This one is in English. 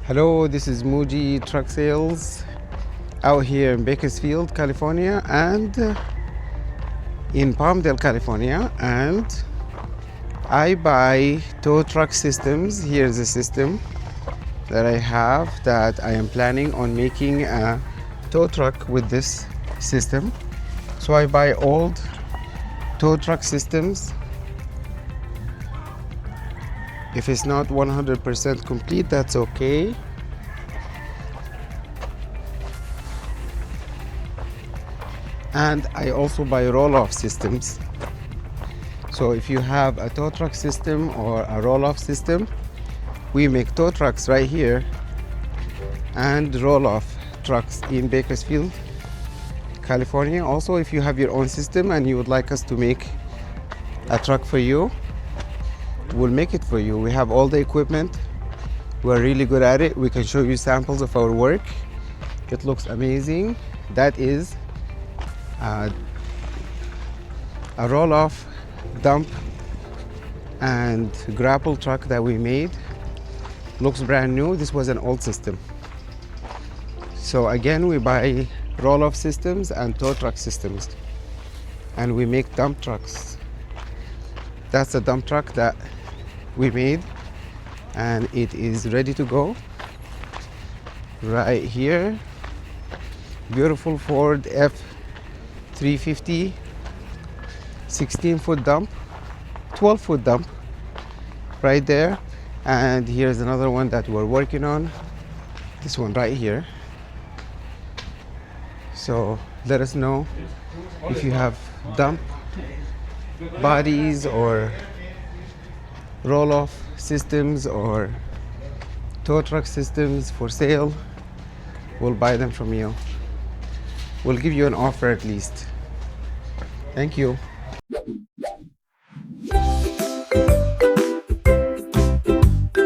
Hello, this is Mooji Truck Sales out here in Bakersfield, California, and in Palmdale, California. And I buy tow truck systems. Here's a system that I have that I am planning on making a tow truck with this system. So I buy old tow truck systems. If it's not 100% complete, that's okay. And I also buy roll-off systems. So if you have a tow truck system or a roll-off system, we make tow trucks right here and roll-off trucks in Bakersfield, California. Also, if you have your own system and you would like us to make a truck for you, we'll make it for you. We have all the equipment. We're really good at it. We can show you samples of our work. It looks amazing. That is a roll-off dump and grapple truck that we made. Looks brand new. This was an old system. So again, we buy roll-off systems and tow truck systems, and we make dump trucks. That's a dump truck that we made, and it is ready to go right here. Beautiful Ford F350 16-foot dump, 12-foot dump right there. And here's another one that we're working on, this one right here. So let us know if you have dump bodies or roll-off systems or tow truck systems for sale. We'll buy them from you. We'll give you an offer at least. Thank you.